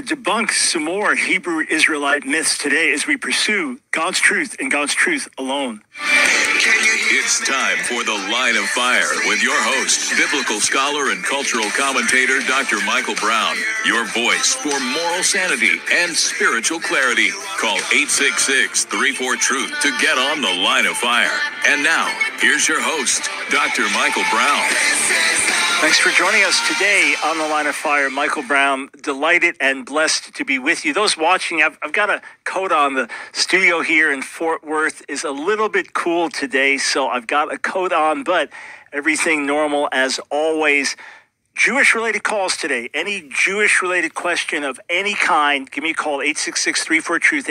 going to debunk some more Hebrew Israelite myths today as we pursue God's truth and God's truth alone. It's time for The Line of Fire with your host, biblical scholar and cultural commentator, Dr. Michael Brown. Your voice for moral sanity and spiritual clarity. Call 866-34-TRUTH to get on The Line of Fire. And now, here's your host, Dr. Michael Brown. Thanks for joining us today on The Line of Fire. Michael Brown, delighted and blessed to be with you. Those watching, I've got a coat on. The studio here in Fort Worth is a little bit cool today, so I've got a coat on, but everything normal as always. Jewish-related calls today. Any Jewish-related question of any kind, give me a call, 866-34-TRUTH,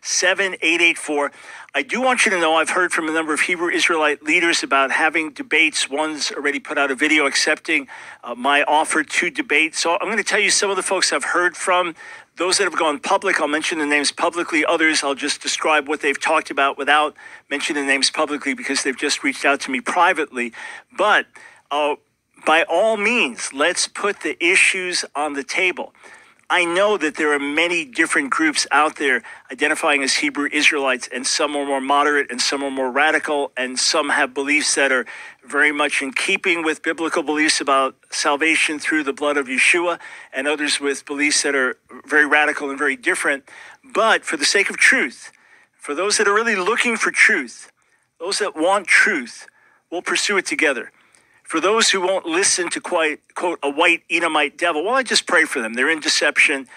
866-348-7884. I do want you to know I've heard from a number of Hebrew Israelite leaders about having debates. One's already put out a video accepting my offer to debate. So I'm going to tell you some of the folks I've heard from. Those that have gone public, I'll mention the names publicly. Others, I'll just describe what they've talked about without mentioning the names publicly because they've just reached out to me privately. But by all means, let's put the issues on the table. I know that there are many different groups out there identifying as Hebrew Israelites, and some are more moderate and some are more radical, and some have beliefs that are very much in keeping with biblical beliefs about salvation through the blood of Yeshua, and others with beliefs that are very radical and very different. But for the sake of truth, for those that are really looking for truth, those that want truth, we'll pursue it together. For those who won't listen to quote, a white Edomite devil, well, I just pray for them. They're in deception.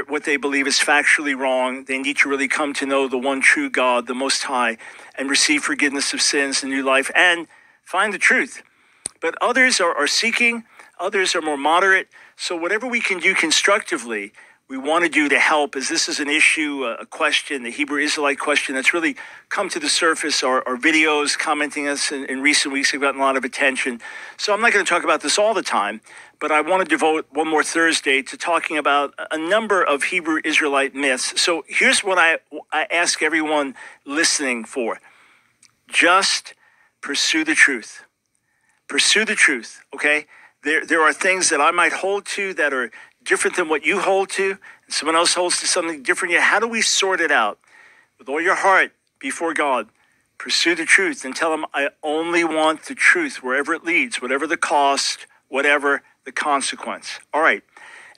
What they believe is factually wrong. They need to really come to know the one true God, the Most High, and receive forgiveness of sins and new life and find the truth. But others are seeking. Others are more moderate. So whatever we can do constructively, we want to do to help, as this is an issue, a question, the Hebrew Israelite question that's really come to the surface. Our videos commenting us in recent weeks have gotten a lot of attention. So I'm not going to talk about this all the time, but I want to devote one more Thursday to talking about a number of Hebrew Israelite myths. So here's what I ask everyone listening for. Just pursue the truth. Pursue the truth, okay? There are things that I might hold to that are different than what you hold to, and someone else holds to something different. Yeah, how do we sort it out? With all your heart before God, pursue the truth and tell him, I only want the truth wherever it leads, whatever the cost, whatever the consequence. All right.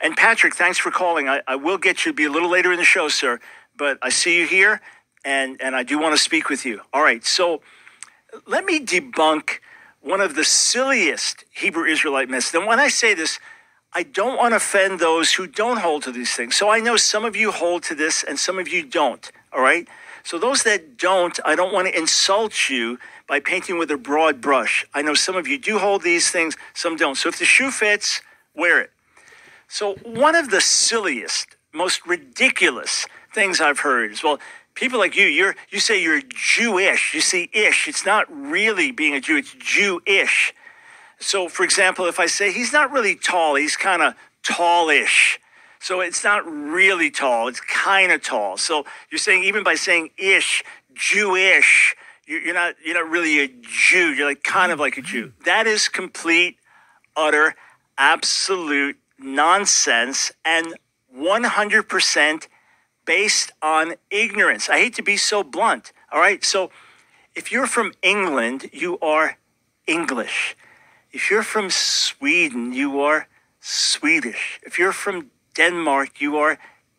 And Patrick, thanks for calling. I will get you to be a little later in the show, sir, but I see you here, and I do want to speak with you. All right. So let me debunk one of the silliest Hebrew Israelite myths. And when I say this, I don't want to offend those who don't hold to these things. So I know some of you hold to this and some of you don't, all right? So those that don't, I don't want to insult you by painting with a broad brush. I know some of you do hold these things, some don't. So if the shoe fits, wear it. So one of the silliest, most ridiculous things I've heard is, well, people like you say you're Jewish. You see ish. It's not really being a Jew. It's Jewish. So, for example, if I say he's not really tall, he's kind of tallish. So it's not really tall, it's kind of tall. So you're saying, even by saying ish, Jewish, you're not really a Jew. You're like kind of like a Jew. That is complete, utter, absolute nonsense and 100% based on ignorance. I hate to be so blunt. All right. So if you're from England, you are English. If you're from Sweden, you are Swedish. If you're from Denmark, you are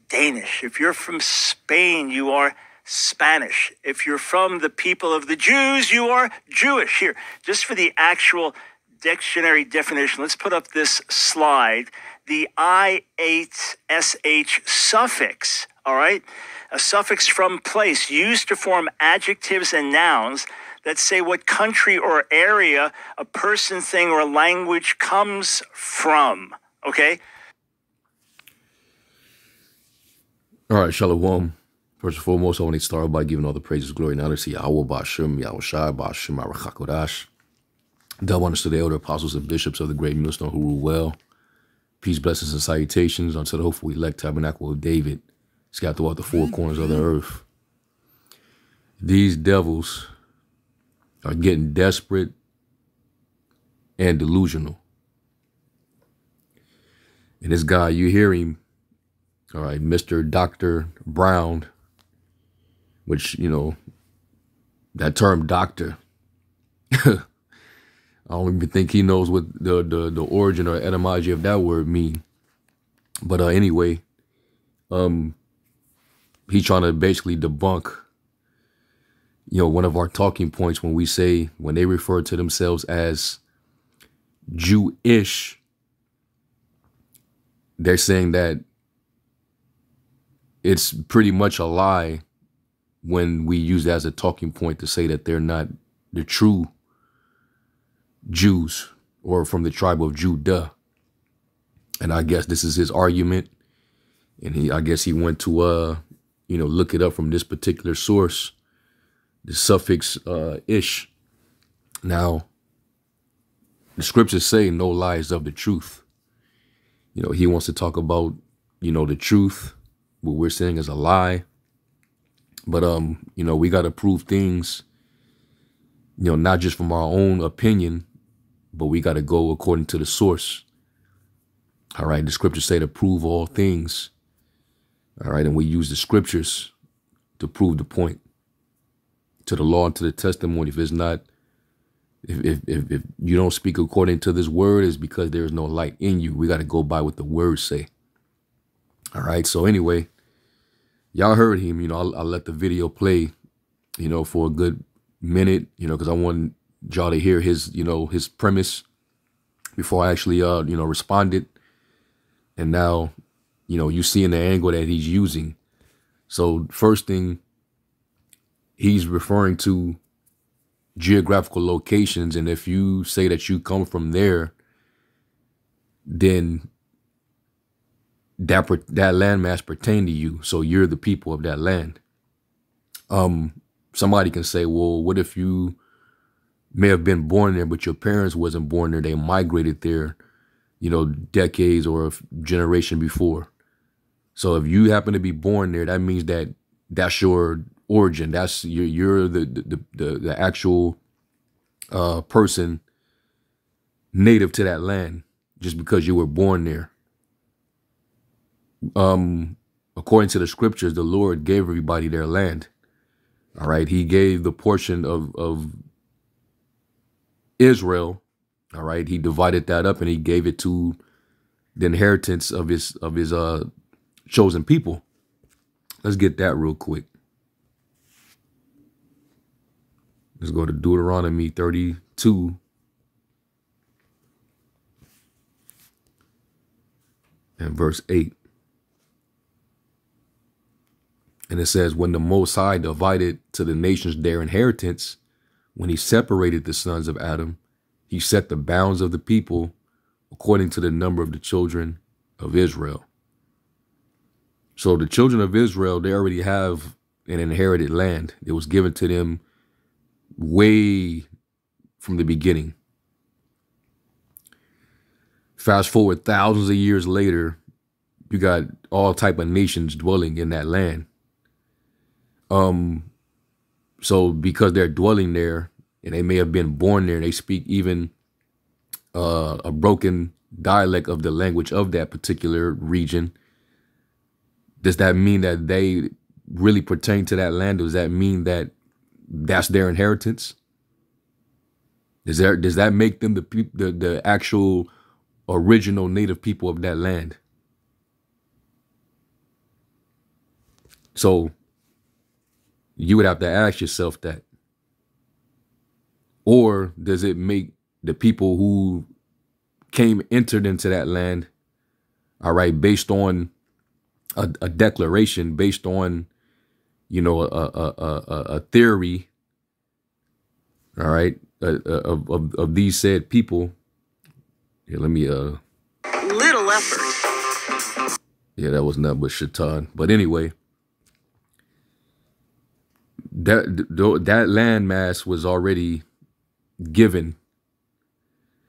Danish. If you're from Spain, you are Spanish. If you're from the people of the Jews, you are Jewish. Here, just for the actual dictionary definition, let's put up this slide. The IHSH suffix, all right? A suffix from place used to form adjectives and nouns that say what country or area a person, thing, or language comes from, okay? All right, Shalom. First and foremost, I want to start by giving all the praises, glory, and honor to Yahweh, Ba'ashem, Yahushai, Ba'ashem, Arachakodash. Double honors to the elder apostles and bishops of the great millstone who rule well. Peace, blessings, and salutations unto the hopeful elect tabernacle of David, scattered throughout the four corners of the earth. These devils are getting desperate and delusional. And this guy, you hear him, all right, Mr. Dr. Brown, which, you know, that term doctor, I don't even think he knows what the origin or etymology of that word mean. But anyway, he's trying to basically debunk, you know, one of our talking points when they refer to themselves as Jewish, they're saying that it's pretty much a lie when we use that as a talking point to say that they're not the true Jews or from the tribe of Judah. And I guess this is his argument. And I guess he went to, you know, look it up from this particular source, the suffix ish. Now, the scriptures say no lies of the truth. You know, he wants to talk about, you know, the truth, what we're saying is a lie. But, you know, we got to prove things, you know, not just from our own opinion, but we got to go according to the source. All right. The scriptures say to prove all things. All right. And we use the scriptures to prove the point, to the law and to the testimony. If it's not, if you don't speak according to this word, it's because there is no light in you. We got to go by what the words say. All right. So anyway, y'all heard him, you know, I'll let the video play, you know, for a good minute, you know, because I want y'all to hear his, you know, his premise before I actually, you know, responded. And now, you know, you seeing the angle that he's using. So first thing, he's referring to geographical locations. And if you say that you come from there, then that landmass pertain to you. So you're the people of that land. Somebody can say, well, what if you may have been born there, but your parents wasn't born there? They migrated there, you know, decades or a generation before. So if you happen to be born there, that means that that's your origin. That's you're the actual person native to that land just because you were born there. According to the scriptures, the Lord gave everybody their land. All right. He gave the portion of Israel. All right. He divided that up and he gave it to the inheritance of his chosen people. Let's get that real quick. Let's go to Deuteronomy 32 and verse 8. And it says, when the Most High divided to the nations their inheritance, when he separated the sons of Adam, he set the bounds of the people according to the number of the children of Israel. So the children of Israel, they already have an inherited land. It was given to them way from the beginning. Fast forward thousands of years later, you got all type of nations dwelling in that land. So because they're dwelling there and they may have been born there, they speak even a broken dialect of the language of that particular region. Does that mean that they really pertain to that land? Does that mean that that's their inheritance? Does that make them the actual original native people of that land? So you would have to ask yourself that. Or does it make the people who entered into that land, all right, based on a declaration, based on, you know, a theory, all right, of these said people. Here, let me little effort. Yeah, that was nothing but shaitan. But anyway, that landmass was already given.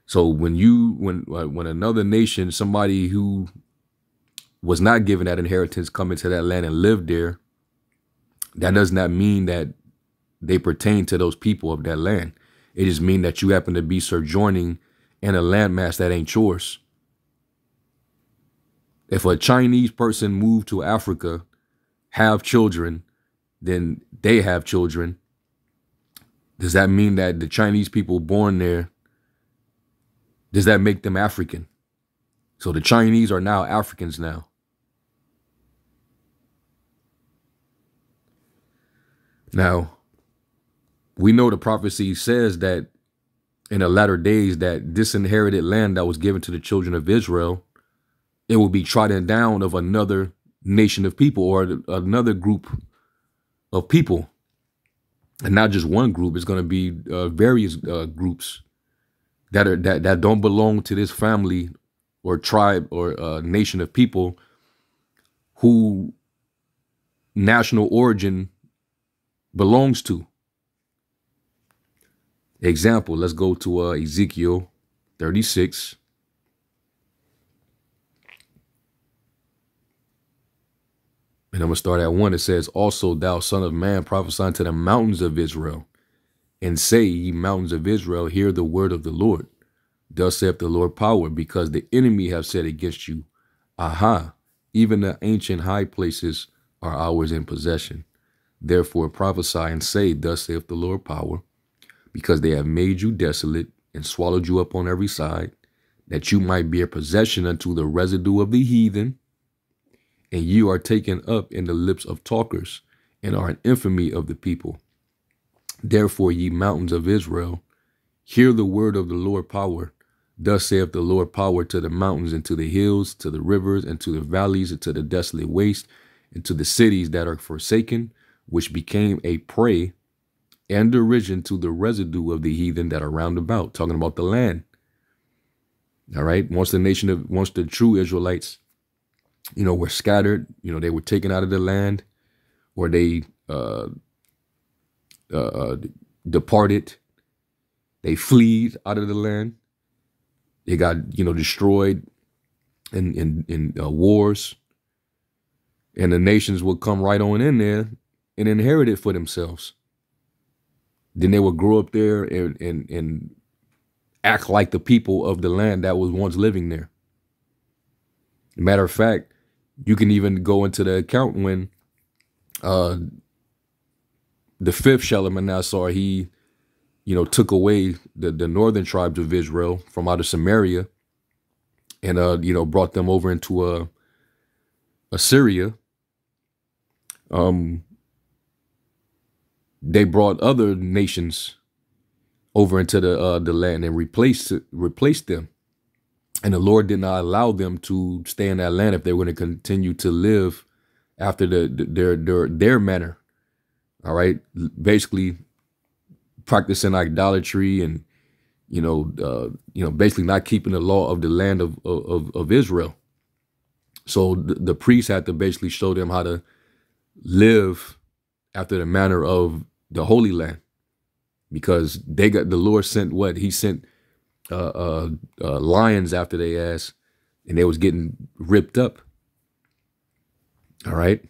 So when another nation, somebody who was not given that inheritance, come into that land and live there, that does not mean that they pertain to those people of that land. It just means that you happen to be sojourning in a landmass that ain't yours. If a Chinese person moved to Africa, have children, then they have children. Does that mean that the Chinese people born there, does that make them African? So the Chinese are now Africans now. Now, we know the prophecy says that in the latter days that disinherited land that was given to the children of Israel, it will be trodden down of another nation of people or another group of people. And not just one group, it's going to be various groups that don't belong to this family or tribe or nation of people who national origin belongs to. Example, let's go to Ezekiel 36. And I'm going to start at 1. It says, also, thou son of man, prophesy unto the mountains of Israel, and say, ye mountains of Israel, hear the word of the Lord. Thus saith the Lord power, because the enemy have said against you, aha, even the ancient high places are ours in possession. Therefore prophesy and say, thus saith the Lord power, because they have made you desolate and swallowed you up on every side, that you might be a possession unto the residue of the heathen, and you are taken up in the lips of talkers, and are an infamy of the people. Therefore, ye mountains of Israel, hear the word of the Lord power. Thus saith the Lord power to the mountains, and to the hills, to the rivers, and to the valleys, and to the desolate waste, and to the cities that are forsaken, which became a prey and derision to the residue of the heathen that are round about. Talking about the land. All right. Once the true Israelites, were scattered, they were taken out of the land, or they departed, they fled out of the land. They got, destroyed in wars, and the nations would come right on in there and inherit it for themselves. Then they would grow up there and act like the people of the land that was once living there. Matter of fact, you can even go into the account when the fifth Shalmaneser, he, took away the northern tribes of Israel from out of Samaria and, brought them over into Assyria. They brought other nations over into the land and replaced them. And the Lord did not allow them to stay in that land if they were going to continue to live after their manner. All right. Basically practicing idolatry and, basically not keeping the law of the land of Israel. So the priests had to basically show them how to live after the manner of the Holy Land, because the Lord sent what? He sent lions after they ass, and they was getting ripped up. All right.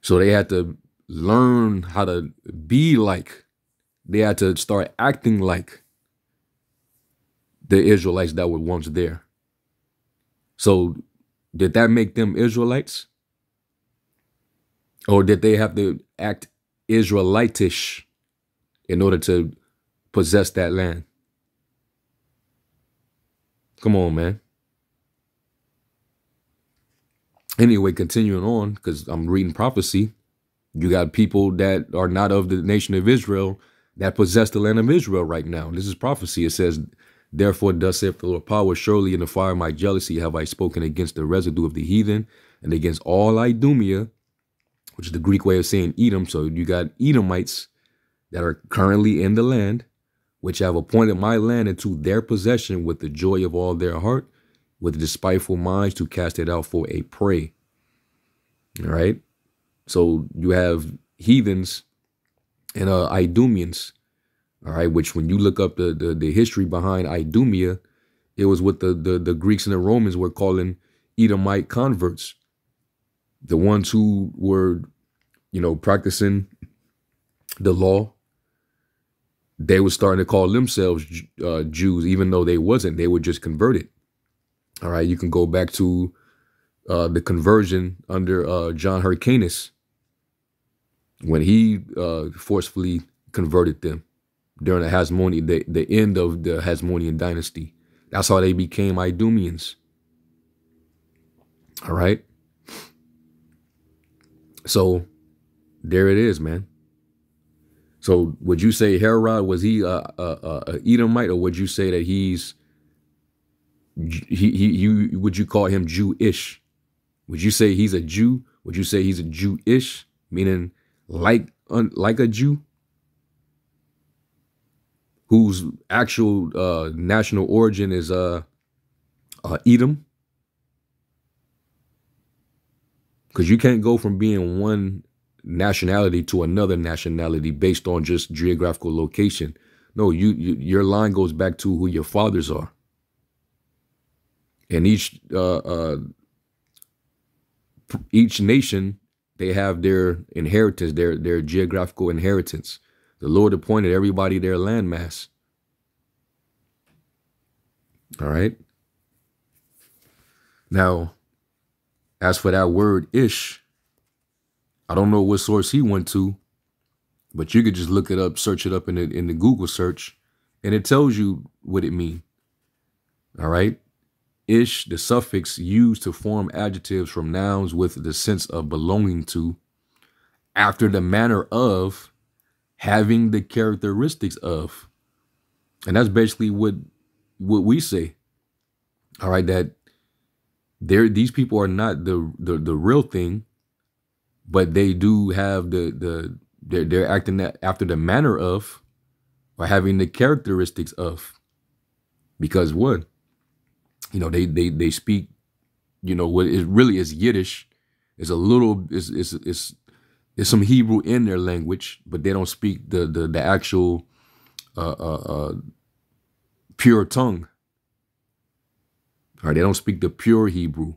So they had to learn how to be like, they had to start acting like the Israelites that were once there. So did that make them Israelites? Or did they have to act Israelitish in order to possess that land? Come on, man. Anyway, continuing on, because I'm reading prophecy, you got people that are not of the nation of Israel that possess the land of Israel right now. This is prophecy. It says, therefore, thus saith the Lord power, surely in the fire of my jealousy have I spoken against the residue of the heathen and against all Idumea, which is the Greek way of saying Edom. So you got Edomites that are currently in the land, which have appointed my land into their possession with the joy of all their heart, with despiteful minds to cast it out for a prey. All right. So you have heathens and Idumeans. All right. Which when you look up the history behind Idumea, it was what the Greeks and the Romans were calling Edomite converts. The ones who were, practicing the law. They were starting to call themselves Jews, even though they wasn't. They were just converted. All right, you can go back to the conversion under John Hyrcanus when he forcefully converted them during the Hasmonean, the end of the Hasmonean dynasty. That's how they became Idumeans. All right. So there it is, man. So would you say Herod, was he a Edomite, or would you say that would you call him Jewish? Would you say he's a Jew? Would you say he's a Jewish, meaning like a Jew, whose actual national origin is Edom? Because you can't go from being one nationality to another nationality based on just geographical location. No, your line goes back to who your fathers are. And each nation, they have their inheritance, their geographical inheritance. The Lord appointed everybody their landmass. All right. Now, as for that word ish, I don't know what source he went to, but you could just look it up, search it up in the Google search, and it tells you what it means. All right. Ish, the suffix used to form adjectives from nouns with the sense of belonging to, after the manner of, having the characteristics of. And that's basically what we say. All right, that these people are not the real thing, but they do have they're acting after the manner of, or having the characteristics of. Because what? You know, they speak, you know, what it really is Yiddish. Is a little is some Hebrew in their language, but they don't speak the actual pure tongue. All right, they don't speak the pure Hebrew,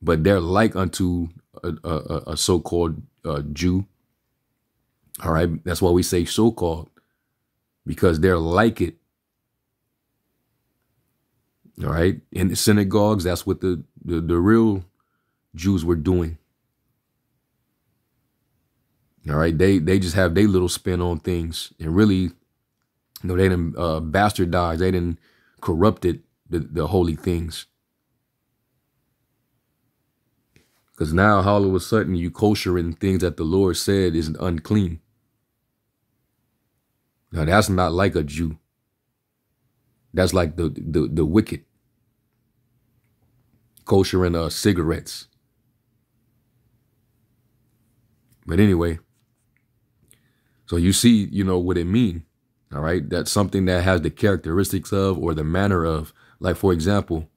but they're like unto a so-called Jew. All right, that's why we say so-called, because they're like it. All right, in the synagogues, that's what the real Jews were doing. All right, they just have their little spin on things, and really, you know, they didn't bastardize, they didn't corrupted the holy things. Because now all of a sudden you koshering things that the Lord said is unclean. Now that's not like a Jew. That's like the wicked. Koshering cigarettes. But anyway, so you see, you know, what it mean. All right, that's something that has the characteristics of, or the manner of. Like, for example,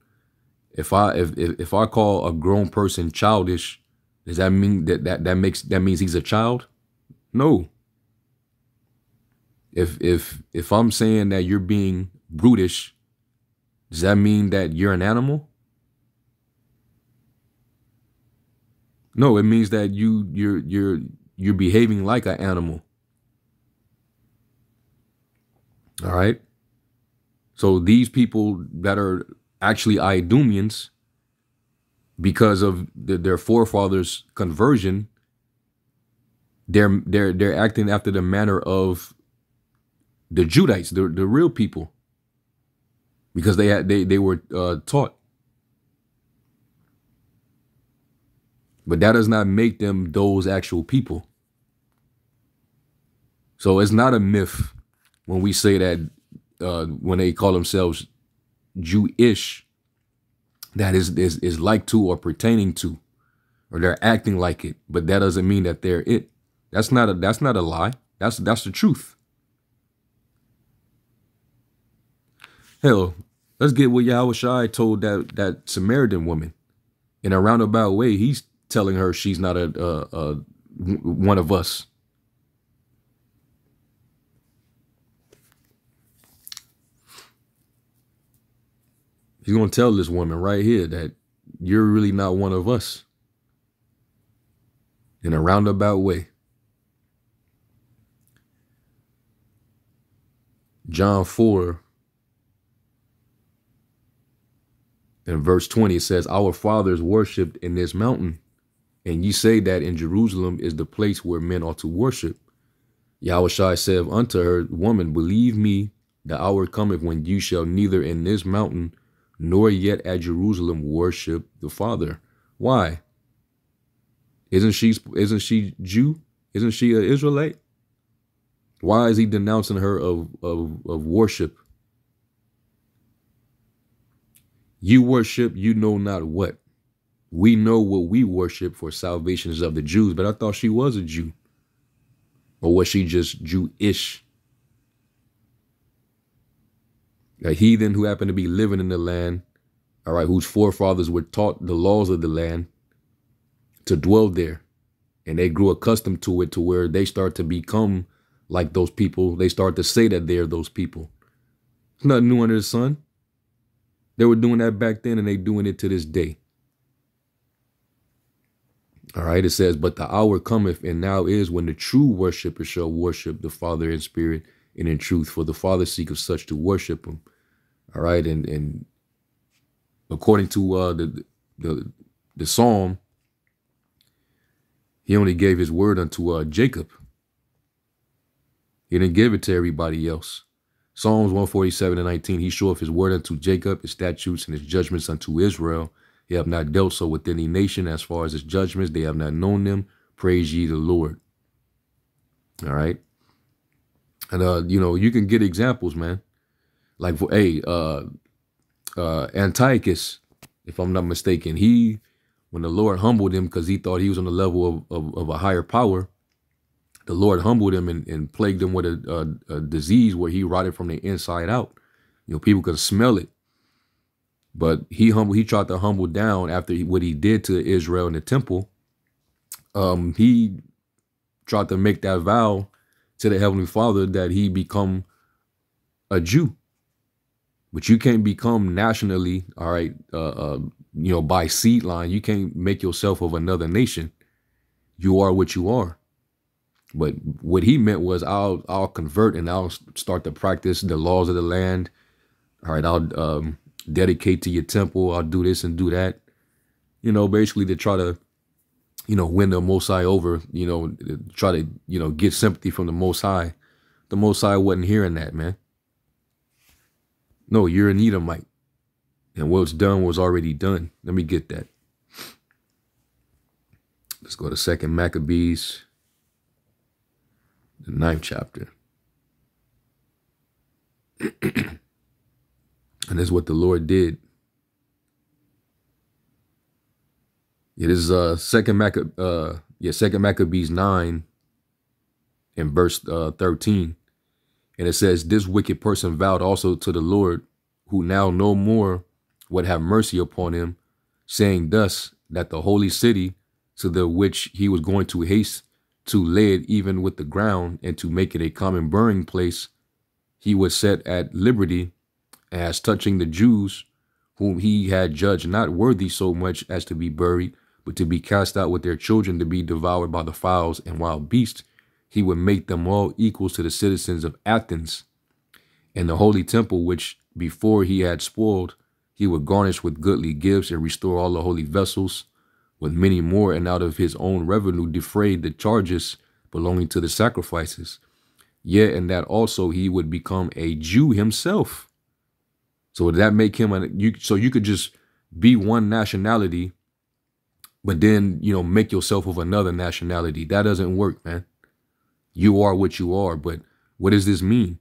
if I call a grown person childish, does that mean that means he's a child? No. If I'm saying that you're being brutish, does that mean that you're an animal? No, it means that you're behaving like an animal. All right. So these people that are actually Idumeans, because of their forefathers' conversion, they're acting after the manner of the Judites, the real people, because they were taught. But that does not make them those actual people. So it's not a myth when we say that when they call themselves Jewish, that is like to or pertaining to, or they're acting like it. But that doesn't mean that they're it. That's not a lie. That's the truth. Hell, let's get what Yahushua told that Samaritan woman. In a roundabout way, he's telling her she's not a one of us. He's going to tell this woman right here that you're really not one of us. In a roundabout way. John 4 In verse 20, it says, our fathers worshipped in this mountain, and ye say that in Jerusalem is the place where men ought to worship. Yahushua said unto her, woman, believe me, the hour cometh when you shall neither in this mountain nor yet at Jerusalem worship the Father. Why? Isn't she Jew? Isn't she an Israelite? Why is he denouncing her of worship? You worship, you know not what. We know what we worship, for salvation is of the Jews. But I thought she was a Jew. Or was she just Jewish? A heathen who happened to be living in the land, all right, whose forefathers were taught the laws of the land to dwell there. And they grew accustomed to it to where they start to become like those people. They start to say that they're those people. It's nothing new under the sun. They were doing that back then, and they doing it to this day. All right, it says, but the hour cometh, and now is, when the true worshippers shall worship the Father in spirit and in truth, for the Father seeketh such to worship him. All right, and according to the Psalm, he only gave his word unto Jacob. He didn't give it to everybody else. Psalms 147:19, he showeth his word unto Jacob, his statutes and his judgments unto Israel. He have not dealt so with any nation as far as his judgments. They have not known them. Praise ye the Lord. All right. And, you know, you can get examples, man. Like, Antiochus, if I'm not mistaken, when the Lord humbled him because he thought he was on the level of a higher power, the Lord humbled him and plagued him with a disease where he rotted from the inside out. You know, people could smell it. But he tried to humble down after what he did to Israel in the temple. He tried to make that vow to the Heavenly Father that he become a Jew. But you can't become nationally, all right, you know, by seed line. You can't make yourself of another nation. You are what you are. But what he meant was I'll convert and I'll start to practice the laws of the land. All right, I'll dedicate to your temple. I'll do this and do that. You know, basically to try to, you know, win the Most High over, you know, try to, you know, get sympathy from the Most High. The Most High wasn't hearing that, man. No, you're an Edomite. And what's done was already done. Let me get that. Let's go to 2 Maccabees, the 9th chapter. And this is what the Lord did. It is 2 Maccabees 9 and verse 13. And it says, this wicked person vowed also to the Lord, who now no more would have mercy upon him, saying thus, that the holy city, to the which he was going to haste to lay it even with the ground, and to make it a common burying place, he was set at liberty, as touching the Jews, whom he had judged not worthy so much as to be buried, but to be cast out with their children to be devoured by the fowls and wild beasts, he would make them all equals to the citizens of Athens. And the holy temple, which before he had spoiled, he would garnish with goodly gifts, and restore all the holy vessels with many more, and out of his own revenue defrayed the charges belonging to the sacrifices. Yet in that also he would become a Jew himself. So would that make him so you could just be one nationality, but then, you know, make yourself of another nationality? That doesn't work, man. You are what you are. But what does this mean?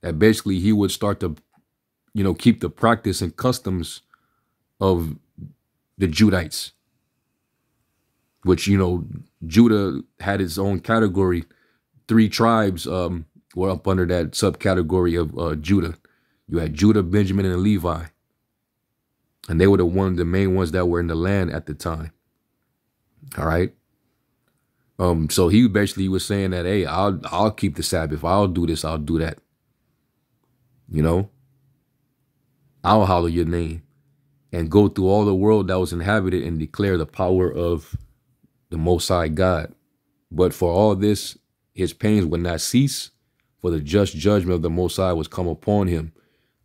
That basically he would start to, you know, keep the practice and customs of the Judites, which, you know, Judah had its own category. 3 tribes were up under that subcategory of Judah. You had Judah, Benjamin, and Levi. And they were the main ones that were in the land at the time. All right. So he basically was saying that, hey, I'll keep the Sabbath. I'll do this. I'll do that. You know, I'll holler your name and go through all the world that was inhabited and declare the power of the Most High God. But for all this, his pains would not cease, for the just judgment of the Most High was come upon him.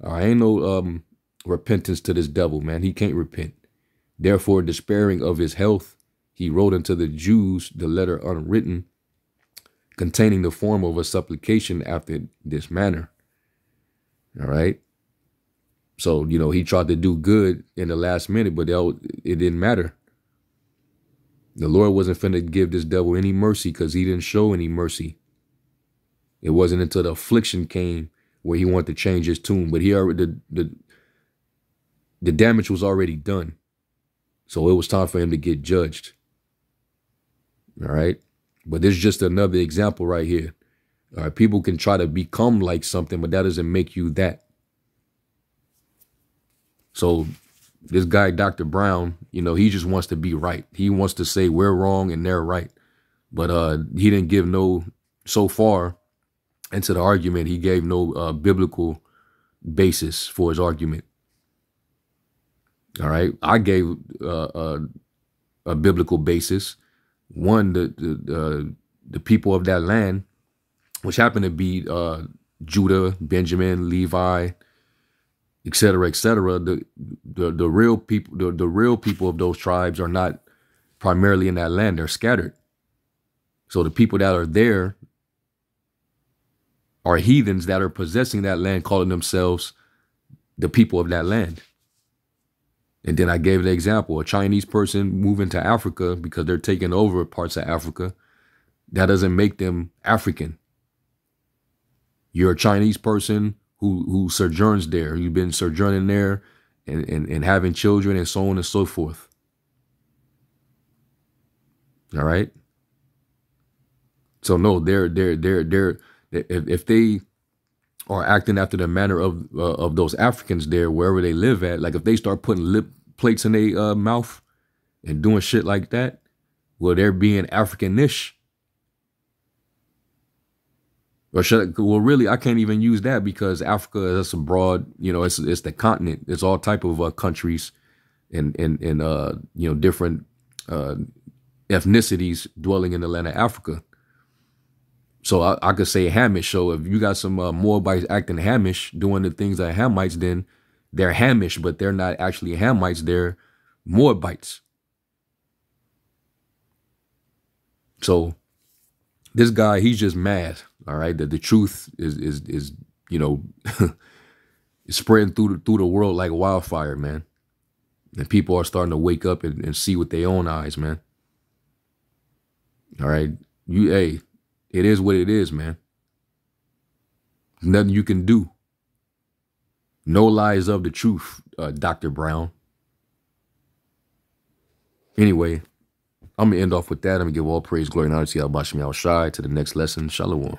I ain't no repentance to this devil, man. He can't repent. Therefore, despairing of his health, he wrote unto the Jews the letter unwritten, containing the form of a supplication after this manner. All right. So, you know, he tried to do good in the last minute, but it didn't matter. The Lord wasn't finna give this devil any mercy because he didn't show any mercy. It wasn't until the affliction came where he wanted to change his tune, but he already, the damage was already done. So it was time for him to get judged. All right. But this is just another example right here. All right. People can try to become like something, but that doesn't make you that. So this guy, Dr. Brown, you know, he just wants to be right. He wants to say we're wrong and they're right. But he didn't give so far into the argument, he gave no biblical basis for his argument. All right. I gave a biblical basis. One, the people of that land, which happened to be Judah, Benjamin, Levi, et cetera, the real people, the real people of those tribes are not primarily in that land. They're scattered. So the people that are there are heathens that are possessing that land, calling themselves the people of that land. And then I gave the example, a Chinese person moving to Africa because they're taking over parts of Africa. That doesn't make them African. You're a Chinese person who sojourns there. You've been sojourning there and having children and so on and so forth. All right. So no, if they are acting after the manner of those Africans there, wherever they live at, like if they start putting lip plates in their mouth and doing shit like that, well, they're being African-ish. Well, really, I can't even use that because Africa is a broad, you know, it's the continent. It's all type of countries and you know, different ethnicities dwelling in the land of Africa. So I could say Hamish. So if you got some Moabites acting Hamish, doing the things that Hamites, then they're Hamish, but they're not actually Hamites. They're Moabites. So this guy, he's just mad. All right, that the truth is you know, is spreading through the world like wildfire, man. And people are starting to wake up and see with their own eyes, man. All right, hey, it is what it is, man. Nothing you can do. No lies of the truth, Dr. Brown. Anyway, I'm going to end off with that. I'm going to give all praise, glory, and honor to Yahweh Bashim Yahushai. To the next lesson. Shalom.